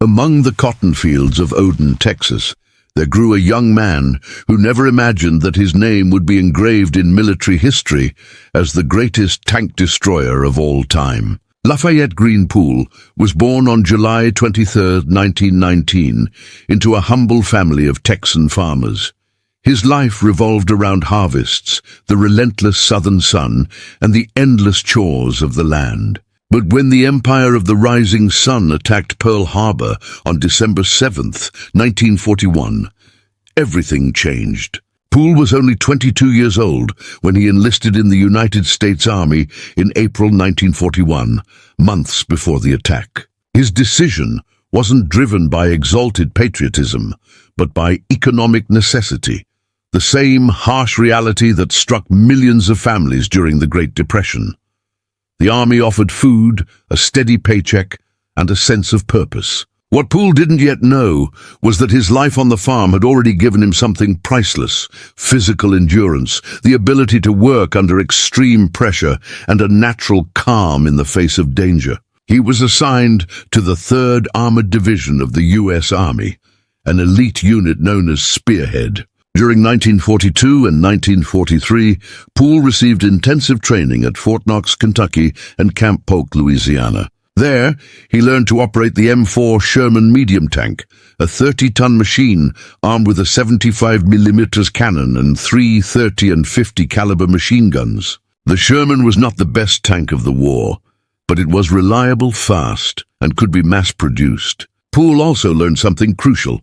Among the cotton fields of Odin, Texas, there grew a young man who never imagined that his name would be engraved in military history as the greatest tank destroyer of all time. Lafayette Pool was born on July 23, 1919, into a humble family of Texan farmers. His life revolved around harvests, the relentless southern sun, and the endless chores of the land. But when the Empire of the Rising Sun attacked Pearl Harbor on December 7, 1941, everything changed. Pool was only 22 years old when he enlisted in the United States Army in April 1941, months before the attack. His decision wasn't driven by exalted patriotism, but by economic necessity, the same harsh reality that struck millions of families during the Great Depression. The Army offered food, a steady paycheck, and a sense of purpose. What Pool didn't yet know was that his life on the farm had already given him something priceless: physical endurance, the ability to work under extreme pressure, and a natural calm in the face of danger. He was assigned to the 3rd Armored Division of the U.S. Army, an elite unit known as Spearhead. During 1942 and 1943, Pool received intensive training at Fort Knox, Kentucky, and Camp Polk, Louisiana. There, he learned to operate the M4 Sherman medium tank, a 30-ton machine armed with a 75mm cannon and 3 30 and 50 caliber machine guns. The Sherman was not the best tank of the war, but it was reliable, fast, and could be mass-produced. Pool also learned something crucial.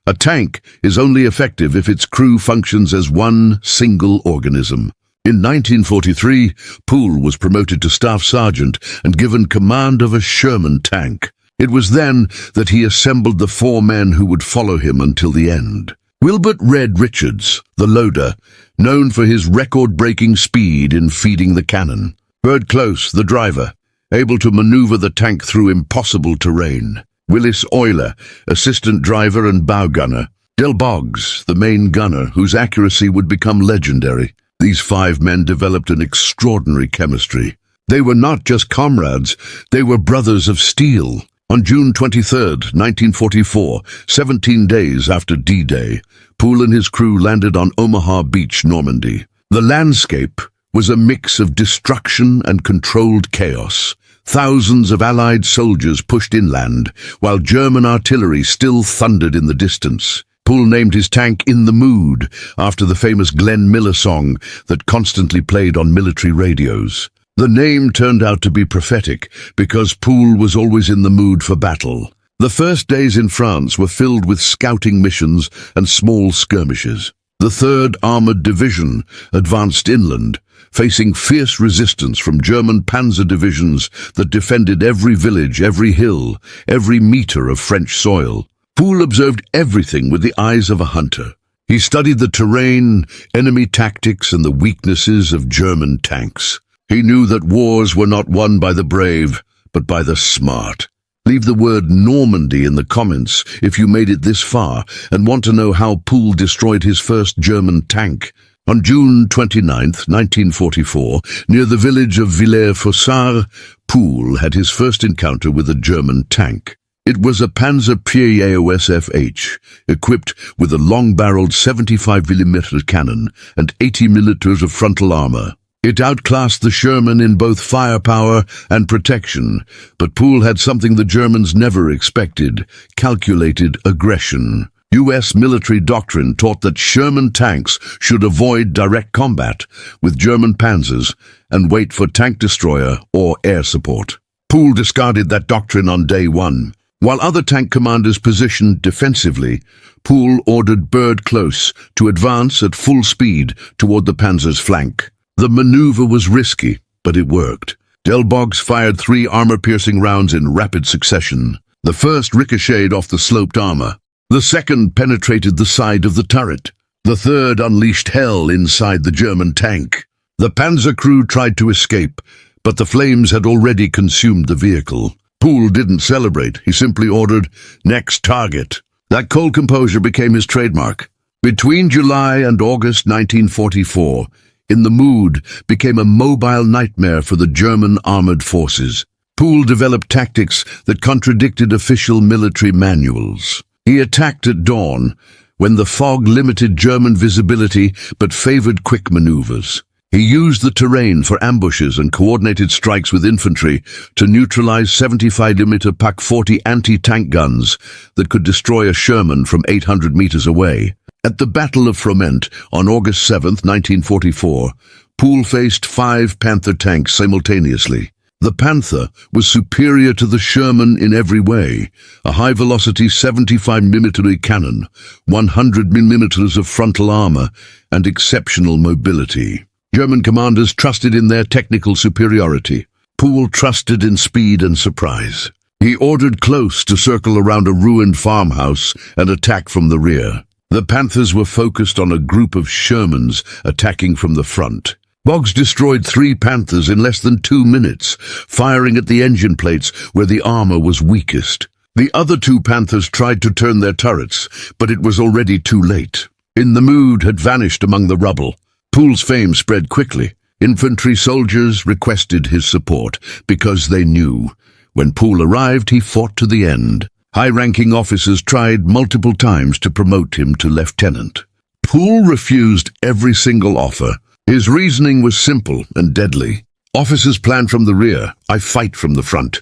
A tank is only effective if its crew functions as one single organism. In 1943, Pool was promoted to Staff Sergeant and given command of a Sherman tank. It was then that he assembled the 4 men who would follow him until the end. Wilbert "Red" Richards, the loader, known for his record-breaking speed in feeding the cannon. Bert Close, the driver, able to maneuver the tank through impossible terrain. Willis Euler, assistant driver and bow gunner. Del Boggs, the main gunner, whose accuracy would become legendary. These 5 men developed an extraordinary chemistry. They were not just comrades, they were brothers of steel. On June 23, 1944, 17 days after D-Day, Pool and his crew landed on Omaha Beach, Normandy. The landscape was a mix of destruction and controlled chaos. Thousands of Allied soldiers pushed inland, while German artillery still thundered in the distance. Pool named his tank "In the Mood" after the famous Glenn Miller song that constantly played on military radios. The name turned out to be prophetic because Pool was always in the mood for battle. The first days in France were filled with scouting missions and small skirmishes. The 3rd Armored Division advanced inland, facing fierce resistance from German panzer divisions that defended every village, every hill, every meter of French soil. Pool observed everything with the eyes of a hunter. He studied the terrain, enemy tactics, and the weaknesses of German tanks. He knew that wars were not won by the brave, but by the smart. Leave the word Normandy in the comments if you made it this far and want to know how Pool destroyed his first German tank. On June 29, 1944, near the village of Villers-Fossard, Pool had his first encounter with a German tank. It was a Panzer Pierre FH, equipped with a long-barreled 75mm cannon and 80mm of frontal armor. It outclassed the Sherman in both firepower and protection, but Pool had something the Germans never expected: calculated aggression. U.S. military doctrine taught that Sherman tanks should avoid direct combat with German panzers and wait for tank destroyer or air support. Pool discarded that doctrine on day 1. While other tank commanders positioned defensively, Pool ordered Bert Close to advance at full speed toward the panzer's flank. The maneuver was risky, but it worked. Del Boggs fired 3 armor-piercing rounds in rapid succession. The first ricocheted off the sloped armor. The second penetrated the side of the turret. The third unleashed hell inside the German tank. The panzer crew tried to escape, but the flames had already consumed the vehicle. Pool didn't celebrate. He simply ordered, "Next target." That cold composure became his trademark. Between July and August 1944, In the Mood became a mobile nightmare for the German armored forces. Poole developed tactics that contradicted official military manuals. He attacked at dawn, when the fog limited German visibility but favored quick maneuvers. He used the terrain for ambushes and coordinated strikes with infantry to neutralize 75mm Pak-40 anti-tank guns that could destroy a Sherman from 800 meters away. At the Battle of Froment on August 7, 1944, Poole faced 5 Panther tanks simultaneously. The Panther was superior to the Sherman in every way: a high-velocity 75mm cannon, 100mm of frontal armor, and exceptional mobility. German commanders trusted in their technical superiority. Poole trusted in speed and surprise. He ordered Close to circle around a ruined farmhouse and attack from the rear. The Panthers were focused on a group of Shermans attacking from the front. Boggs destroyed 3 Panthers in less than 2 minutes, firing at the engine plates where the armor was weakest. The other 2 Panthers tried to turn their turrets, but it was already too late. The mood had vanished among the rubble. Poole's fame spread quickly. Infantry soldiers requested his support because they knew. When Poole arrived, he fought to the end. High-ranking officers tried multiple times to promote him to lieutenant. Poole refused every single offer. His reasoning was simple and deadly. Officers planned from the rear, I fight from the front.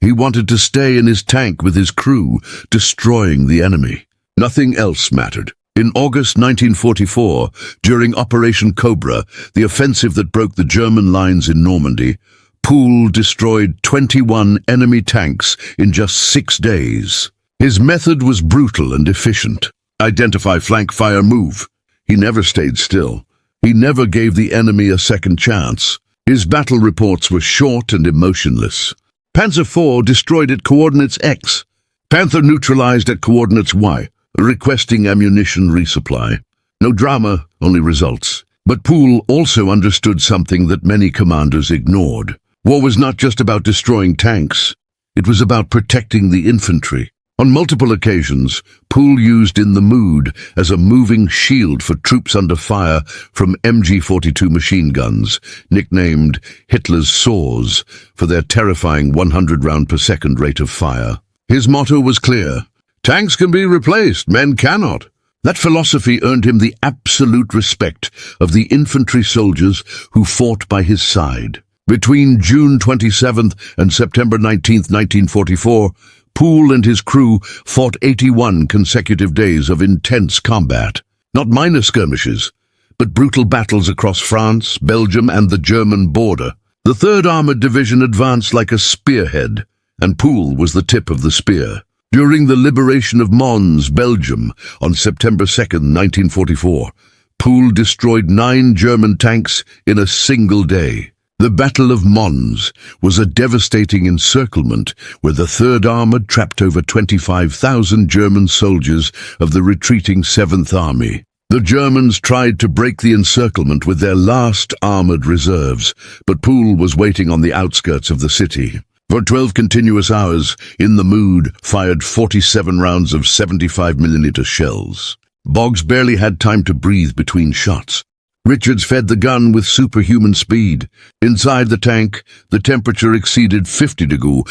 He wanted to stay in his tank with his crew, destroying the enemy. Nothing else mattered. In August 1944, during Operation Cobra, the offensive that broke the German lines in Normandy, Poole destroyed 21 enemy tanks in just 6 days. His method was brutal and efficient. Identify, flank, fire, move. He never stayed still. He never gave the enemy a second chance. His battle reports were short and emotionless. Panzer IV destroyed at coordinates X. Panther neutralized at coordinates Y, requesting ammunition resupply. No drama, only results. But Poole also understood something that many commanders ignored. War was not just about destroying tanks. It was about protecting the infantry. On multiple occasions, Poole used In the Mood as a moving shield for troops under fire from MG-42 machine guns, nicknamed Hitler's Saws for their terrifying 100 round per second rate of fire. His motto was clear: tanks can be replaced, men cannot. That philosophy earned him the absolute respect of the infantry soldiers who fought by his side. Between June 27th and September 19th, 1944, Poole and his crew fought 81 consecutive days of intense combat. Not minor skirmishes, but brutal battles across France, Belgium, and the German border. The 3rd Armored Division advanced like a spearhead, and Poole was the tip of the spear. During the liberation of Mons, Belgium, on September 2nd, 1944, Poole destroyed 9 German tanks in a single day. The Battle of Mons was a devastating encirclement where the 3rd Armored trapped over 25,000 German soldiers of the retreating 7th Army. The Germans tried to break the encirclement with their last armored reserves, but Poole was waiting on the outskirts of the city. For 12 continuous hours, In the Mood fired 47 rounds of 75mm shells. Boggs barely had time to breathe between shots. Richards fed the gun with superhuman speed. Inside the tank, the temperature exceeded 50 degrees,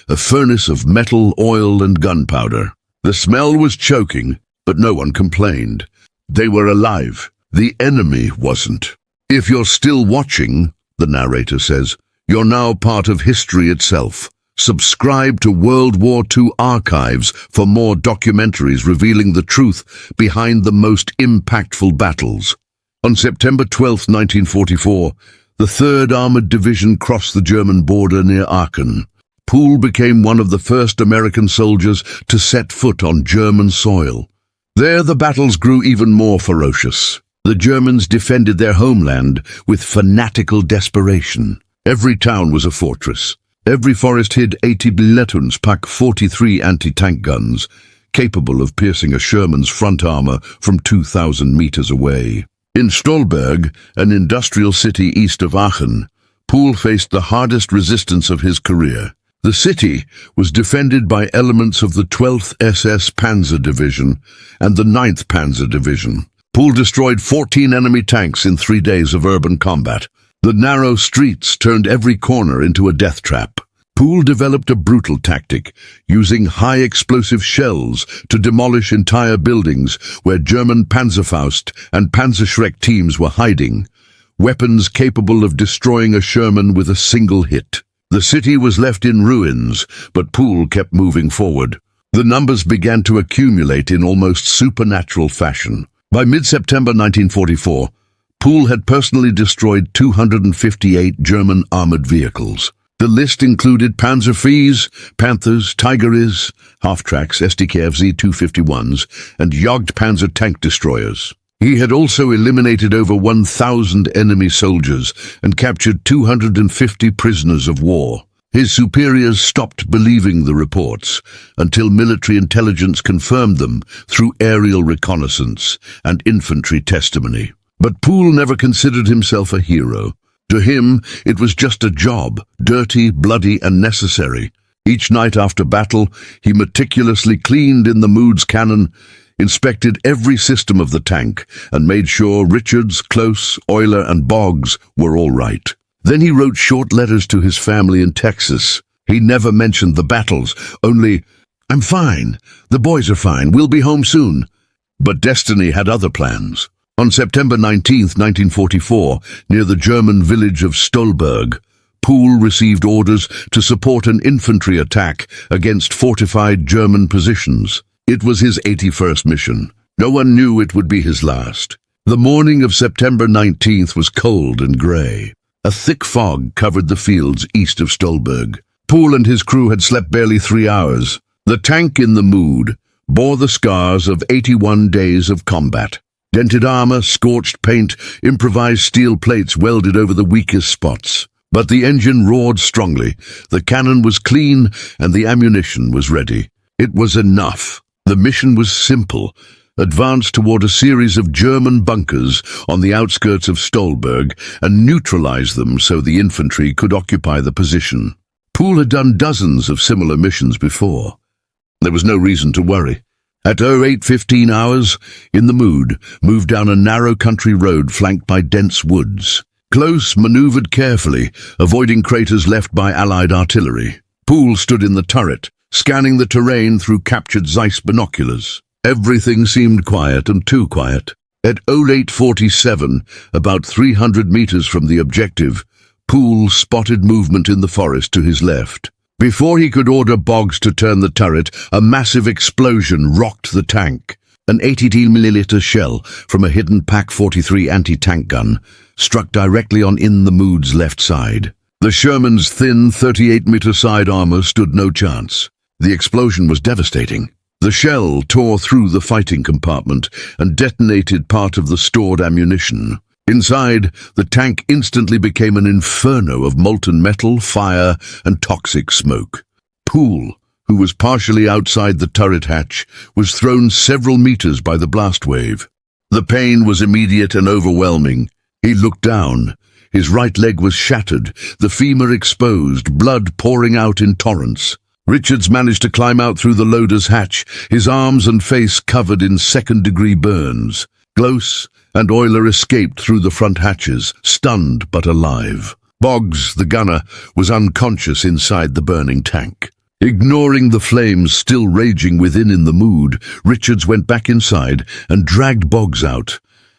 a furnace of metal, oil, and gunpowder. The smell was choking, but no one complained. They were alive. The enemy wasn't. If you're still watching, the narrator says, you're now part of history itself. Subscribe to World War II Archives for more documentaries revealing the truth behind the most impactful battles. On September 12, 1944, the 3rd Armored Division crossed the German border near Aachen. Poole became one of the first American soldiers to set foot on German soil. There the battles grew even more ferocious. The Germans defended their homeland with fanatical desperation. Every town was a fortress. Every forest hid 80 Bletons Pak-43 anti-tank guns, capable of piercing a Sherman's front armor from 2,000 meters away. In Stolberg, an industrial city east of Aachen, Poole faced the hardest resistance of his career. The city was defended by elements of the 12th SS Panzer Division and the 9th Panzer Division. Poole destroyed 14 enemy tanks in 3 days of urban combat. The narrow streets turned every corner into a death trap. Poole developed a brutal tactic, using high-explosive shells to demolish entire buildings where German Panzerfaust and Panzerschreck teams were hiding, weapons capable of destroying a Sherman with a single hit. The city was left in ruins, but Poole kept moving forward. The numbers began to accumulate in almost supernatural fashion. By mid-September 1944, Poole had personally destroyed 258 German armored vehicles. The list included Panzerfrees, Panthers, Tigeris, half-tracks, SDKFZ 251s, and Jagdpanzer tank destroyers. He had also eliminated over 1,000 enemy soldiers and captured 250 prisoners of war. His superiors stopped believing the reports until military intelligence confirmed them through aerial reconnaissance and infantry testimony. But Poole never considered himself a hero. To him, it was just a job, dirty, bloody, and necessary. Each night after battle, he meticulously cleaned in the Moods cannon, inspected every system of the tank, and made sure Richards, Close, Euler, and Boggs were all right. Then he wrote short letters to his family in Texas. He never mentioned the battles, only, "I'm fine. The boys are fine. We'll be home soon." But destiny had other plans. On September 19, 1944, near the German village of Stolberg, Poole received orders to support an infantry attack against fortified German positions. It was his 81st mission. No one knew it would be his last. The morning of September 19th was cold and grey. A thick fog covered the fields east of Stolberg. Poole and his crew had slept barely 3 hours. The tank in the Mood bore the scars of 81 days of combat. Dented armor, scorched paint, improvised steel plates welded over the weakest spots. But the engine roared strongly, the cannon was clean, and the ammunition was ready. It was enough. The mission was simple: advance toward a series of German bunkers on the outskirts of Stolberg and neutralize them so the infantry could occupy the position. Poole had done dozens of similar missions before. There was no reason to worry. At 08:15 hours, in the Mood, moved down a narrow country road flanked by dense woods. Close maneuvered carefully, avoiding craters left by Allied artillery. Poole stood in the turret, scanning the terrain through captured Zeiss binoculars. Everything seemed quiet, and too quiet. At 08:47, about 300 meters from the objective, Poole spotted movement in the forest to his left. Before he could order Boggs to turn the turret, a massive explosion rocked the tank. An 80mm shell from a hidden PaK-43 anti-tank gun struck directly on In the Mood's left side. The Sherman's thin 38-meter side armor stood no chance. The explosion was devastating. The shell tore through the fighting compartment and detonated part of the stored ammunition. Inside, the tank instantly became an inferno of molten metal, fire, and toxic smoke. Poole, who was partially outside the turret hatch, was thrown several meters by the blast wave. The pain was immediate and overwhelming. He looked down. His right leg was shattered, the femur exposed, blood pouring out in torrents. Richards managed to climb out through the loader's hatch, his arms and face covered in second-degree burns. Close and Euler escaped through the front hatches, stunned but alive. Boggs, the gunner, was unconscious inside the burning tank. Ignoring the flames still raging within In the Mood, Richards went back inside and dragged Boggs out.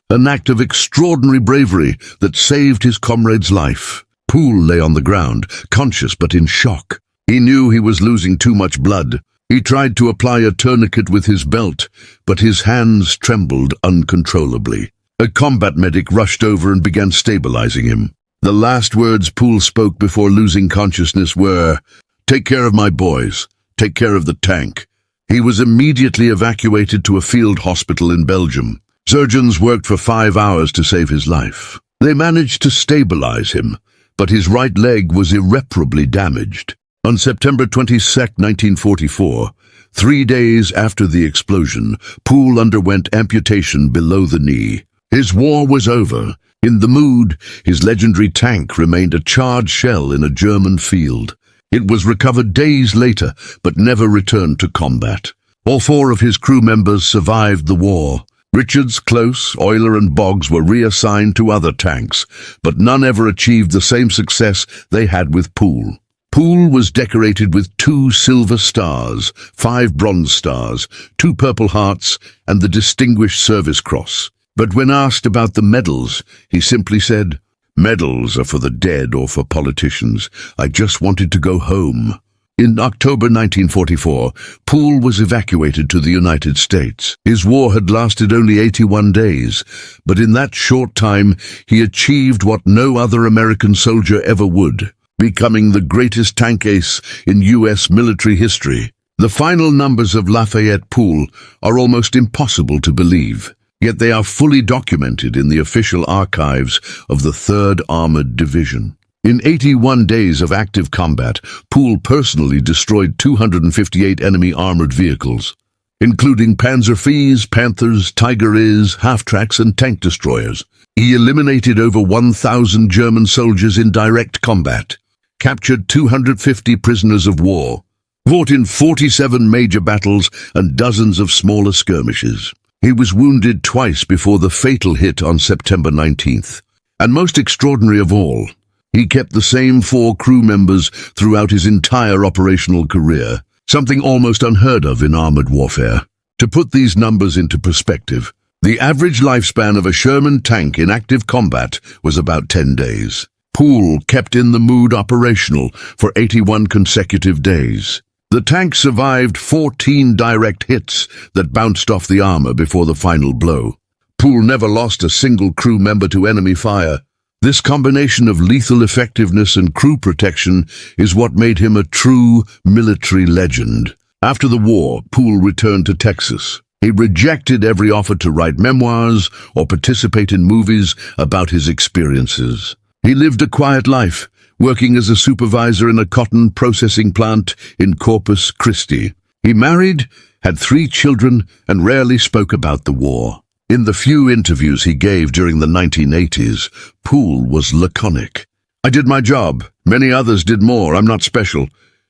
An act of extraordinary bravery that saved his comrade's life. Poole lay on the ground, conscious but in shock. He knew he was losing too much blood. He tried to apply a tourniquet with his belt, but his hands trembled uncontrollably. A combat medic rushed over and began stabilizing him. The last words Poole spoke before losing consciousness were, "Take care of my boys. Take care of the tank." He was immediately evacuated to a field hospital in Belgium. Surgeons worked for 5 hours to save his life. They managed to stabilize him, but his right leg was irreparably damaged. On September 22, 1944, 3 days after the explosion, Poole underwent amputation below the knee. His war was over. In the Mood, his legendary tank remained a charred shell in a German field. It was recovered days later, but never returned to combat. All 4 of his crew members survived the war. Richards, Close, Euler and Boggs were reassigned to other tanks, but none ever achieved the same success they had with Pool. Pool was decorated with 2 Silver Stars, 5 Bronze Stars, 2 Purple Hearts, and the Distinguished Service Cross. But when asked about the medals, he simply said, "Medals are for the dead or for politicians. I just wanted to go home." In October 1944, Pool was evacuated to the United States. His war had lasted only 81 days, but in that short time he achieved what no other American soldier ever would, becoming the greatest tank ace in U.S. military history. The final numbers of Lafayette Pool are almost impossible to believe, yet they are fully documented in the official archives of the 3rd Armored Division. In 81 days of active combat, Pool personally destroyed 258 enemy armored vehicles, including Panzer V's, Panthers, Tiger Is, half-tracks and tank destroyers. He eliminated over 1,000 German soldiers in direct combat, captured 250 prisoners of war, fought in 47 major battles and dozens of smaller skirmishes. He was wounded twice before the fatal hit on September 19th. And most extraordinary of all, he kept the same 4 crew members throughout his entire operational career, something almost unheard of in armored warfare. To put these numbers into perspective, the average lifespan of a Sherman tank in active combat was about 10 days. Pool kept in the mood operational for 81 consecutive days. The tank survived 14 direct hits that bounced off the armor before the final blow. Pool never lost a single crew member to enemy fire. This combination of lethal effectiveness and crew protection is what made him a true military legend. After the war, Pool returned to Texas. He rejected every offer to write memoirs or participate in movies about his experiences. He lived a quiet life, working as a supervisor in a cotton processing plant in Corpus Christi. He married, had 3 children, and rarely spoke about the war. In the few interviews he gave during the 1980s, Pool was laconic. "I did my job. Many others did more. I'm not special."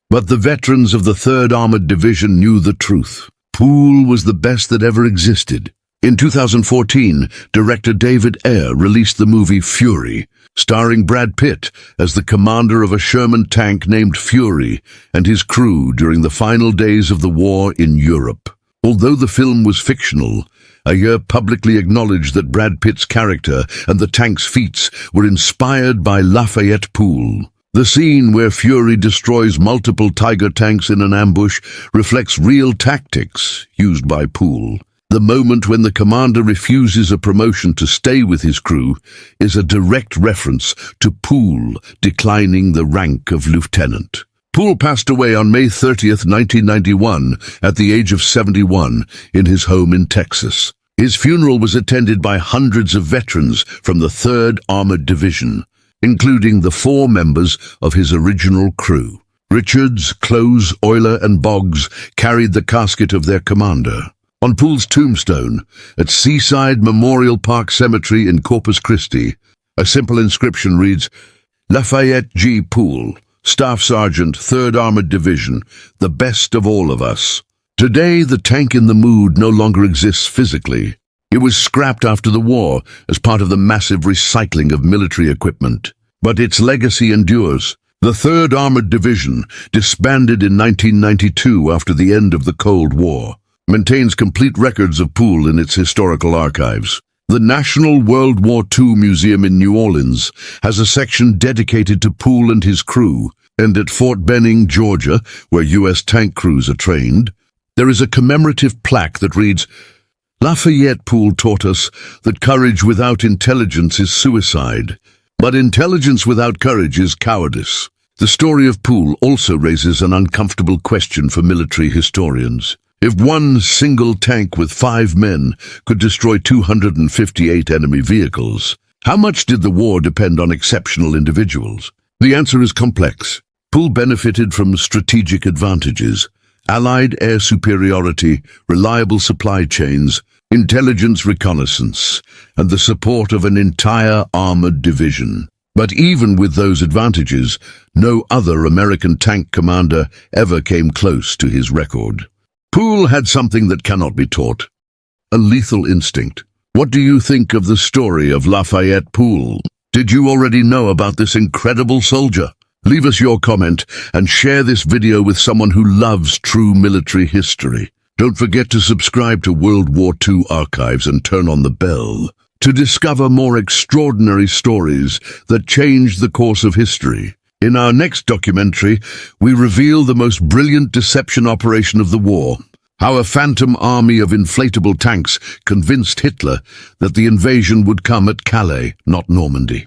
But the veterans of the 3rd Armored Division knew the truth. Pool was the best that ever existed. In 2014, director David Ayer released the movie Fury, starring Brad Pitt as the commander of a Sherman tank named Fury and his crew during the final days of the war in Europe. Although the film was fictional, Ayer publicly acknowledged that Brad Pitt's character and the tank's feats were inspired by Lafayette Pool. The scene where Fury destroys multiple Tiger tanks in an ambush reflects real tactics used by Pool. The moment when the commander refuses a promotion to stay with his crew is a direct reference to Pool declining the rank of lieutenant. Pool passed away on May 30th, 1991, at the age of 71, in his home in Texas. His funeral was attended by hundreds of veterans from the 3rd Armored Division, including the 4 members of his original crew. Richards, Close, Euler and Boggs carried the casket of their commander. On Pool's tombstone, at Seaside Memorial Park Cemetery in Corpus Christi, a simple inscription reads, "Lafayette G. Pool, Staff Sergeant, 3rd Armored Division, the best of all of us." Today, the tank in the mood no longer exists physically. It was scrapped after the war as part of the massive recycling of military equipment. But its legacy endures. The 3rd Armored Division, disbanded in 1992 after the end of the Cold War, maintains complete records of Pool in its historical archives. The National World War II Museum in New Orleans has a section dedicated to Pool and his crew, and at Fort Benning, Georgia, where U.S. tank crews are trained, there is a commemorative plaque that reads, "Lafayette Pool taught us that courage without intelligence is suicide, but intelligence without courage is cowardice." The story of Pool also raises an uncomfortable question for military historians. If one single tank with 5 men could destroy 258 enemy vehicles, how much did the war depend on exceptional individuals? The answer is complex. Pool benefited from strategic advantages: Allied air superiority, reliable supply chains, intelligence reconnaissance, and the support of an entire armored division. But even with those advantages, no other American tank commander ever came close to his record. Pool had something that cannot be taught: a lethal instinct. What do you think of the story of Lafayette Pool? Did you already know about this incredible soldier? Leave us your comment and share this video with someone who loves true military history. Don't forget to subscribe to World War II Archives and turn on the bell to discover more extraordinary stories that changed the course of history. In our next documentary, we reveal the most brilliant deception operation of the war. How a phantom army of inflatable tanks convinced Hitler that the invasion would come at Calais, not Normandy.